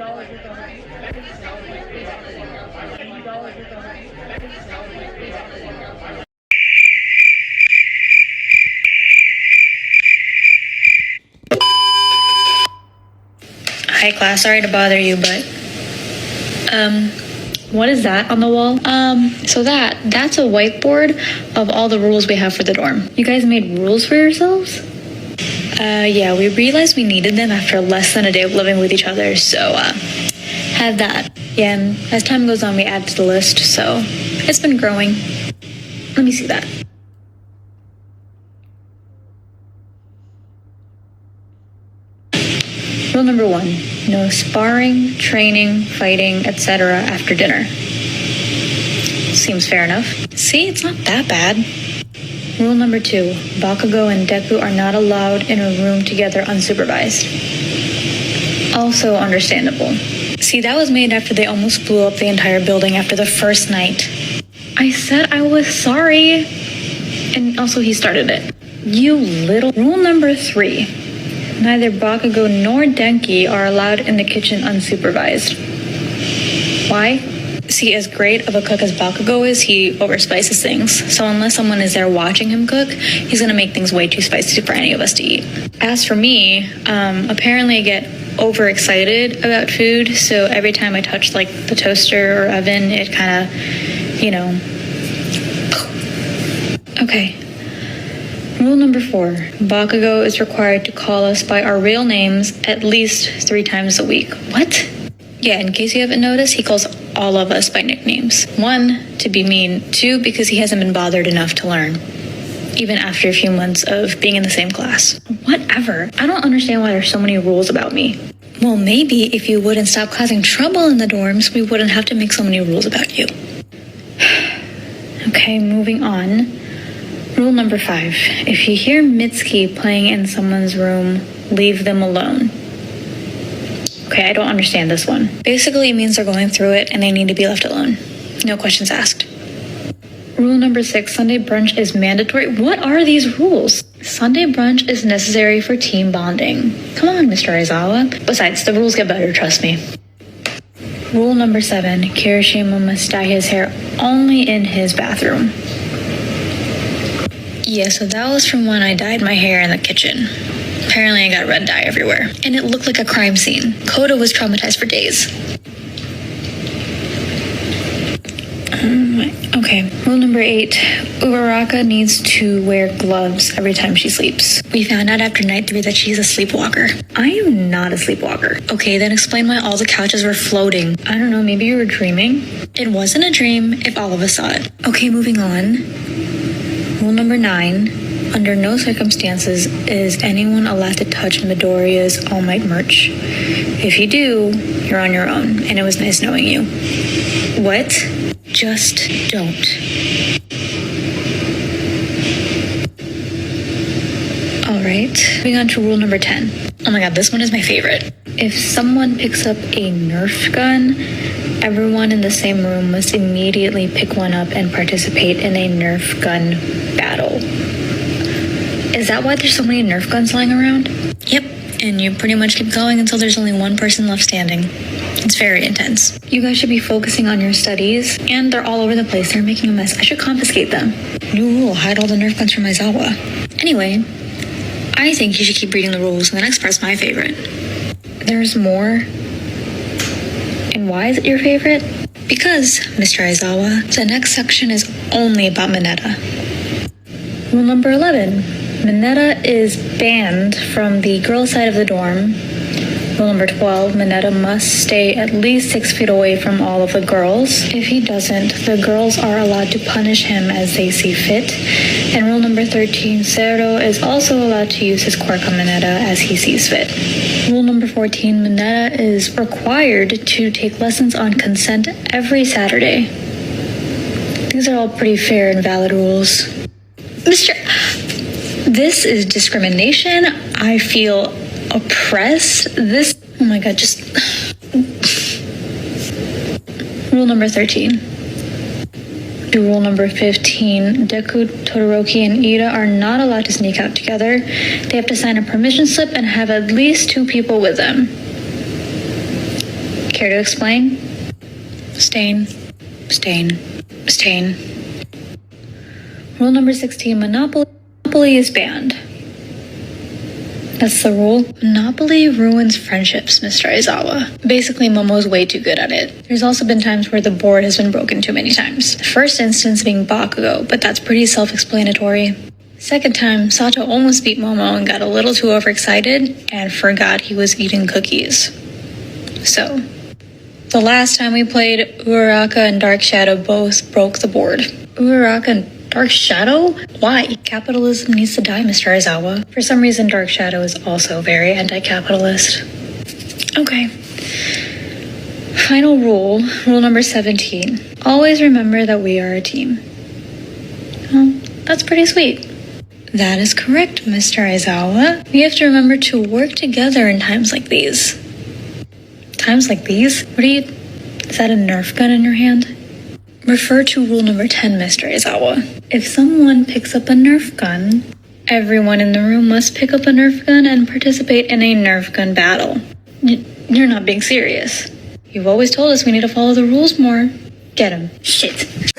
Hi class, sorry to bother you, but what is that on the wall? So that's a whiteboard of all the rules we have for the dorm. You guys made rules for yourselves? Yeah, we realized we needed them after less than a day of living with each other, so had that. Yeah, and as time goes on, we add to the list, so it's been growing. Let me see that. Rule number 1, no sparring, training, fighting, etc. after dinner. Seems fair enough. See, it's not that bad. Rule number 2, Bakugo and Deku are not allowed in a room together unsupervised. Also understandable. See, that was made after they almost blew up the entire building after the first night. I said I was sorry. And also he started it. You little... Rule number 3. Neither Bakugo nor Denki are allowed in the kitchen unsupervised. Why? See, as great of a cook as Bakugo is, he overspices things. So unless someone is there watching him cook, he's gonna make things way too spicy for any of us to eat. As for me, apparently I get overexcited about food, so every time I touch like the toaster or oven, it kind of, Okay. Rule number 4, Bakugo is required to call us by our real names at least 3 times a week. What? Yeah, in case you haven't noticed, he calls all of us by nicknames. 1, to be mean. 2, because he hasn't been bothered enough to learn, even after a few months of being in the same class. Whatever. I don't understand why there's so many rules about me. Well, maybe if you wouldn't stop causing trouble in the dorms, we wouldn't have to make so many rules about you. Okay, moving on. Rule number 5, if you hear Mitsuki playing in someone's room, leave them alone. Okay, I don't understand this one. Basically, it means they're going through it and they need to be left alone. No questions asked. Rule number 6, Sunday brunch is mandatory. What are these rules? Sunday brunch is necessary for team bonding. Come on, Mr. Aizawa. Besides, the rules get better, trust me. Rule number 7, Kirishima must dye his hair only in his bathroom. Yeah, so that was from when I dyed my hair in the kitchen. Apparently I got red dye everywhere, and it looked like a crime scene. Koda was traumatized for days. Okay, rule number 8, Uraraka needs to wear gloves every time she sleeps. We found out after night 3 that she's a sleepwalker. I am not a sleepwalker. Okay, then explain why all the couches were floating. I don't know, maybe you were dreaming? It wasn't a dream if all of us saw it. Okay, moving on. Rule number 9, under no circumstances is anyone allowed to touch Midoriya's All Might merch. If you do, you're on your own, and it was nice knowing you. What? Just don't. Alright, moving on to rule number 10. Oh my god, this one is my favorite. If someone picks up a Nerf gun, everyone in the same room must immediately pick one up and participate in a Nerf gun battle. Is that why there's so many Nerf guns lying around? Yep, and you pretty much keep going until there's only one person left standing. It's very intense. You guys should be focusing on your studies, and they're all over the place. They're making a mess. I should confiscate them. New rule, hide all the Nerf guns from Aizawa. Anyway, I think you should keep reading the rules, and the next part's my favorite. There's more. And why is it your favorite? Because, Mr. Aizawa, the next section is only about Mineta. Rule number 11. Mineta is banned from the girls' side of the dorm. Rule number 12. Mineta must stay at least 6 feet away from all of the girls. If he doesn't, the girls are allowed to punish him as they see fit. And rule number 13. Zero is also allowed to use his quirk on Mineta as he sees fit. Rule number 14, Mineta is required to take lessons on consent every Saturday. These are all pretty fair and valid rules. This is discrimination. I feel oppressed. Oh my god, just... Rule number 13. Rule number 15, Deku, Todoroki, and Ida are not allowed to sneak out together. They have to sign a permission slip and have at least 2 people with them. Care to explain? Abstain. Rule number 16, Monopoly is banned. That's the rule. Monopoly ruins friendships, Mr. Aizawa. Basically, Momo's way too good at it. There's also been times where the board has been broken too many times. The first instance being Bakugo, but that's pretty self-explanatory. Second time, Sato almost beat Momo and got a little too overexcited and forgot he was eating cookies. So, the last time we played, Uraraka and Dark Shadow both broke the board. Uraraka and Dark Shadow? Why? Capitalism needs to die, Mr. Aizawa. For some reason, Dark Shadow is also very anti-capitalist. Okay. Final rule number 17. Always remember that we are a team. Well, that's pretty sweet. That is correct, Mr. Aizawa. We have to remember to work together in times like these. Times like these? Is that a Nerf gun in your hand? Refer to rule number 10, Mr. Aizawa. If someone picks up a Nerf gun, everyone in the room must pick up a Nerf gun and participate in a Nerf gun battle. You're not being serious. You've always told us we need to follow the rules more. Get him. Shit.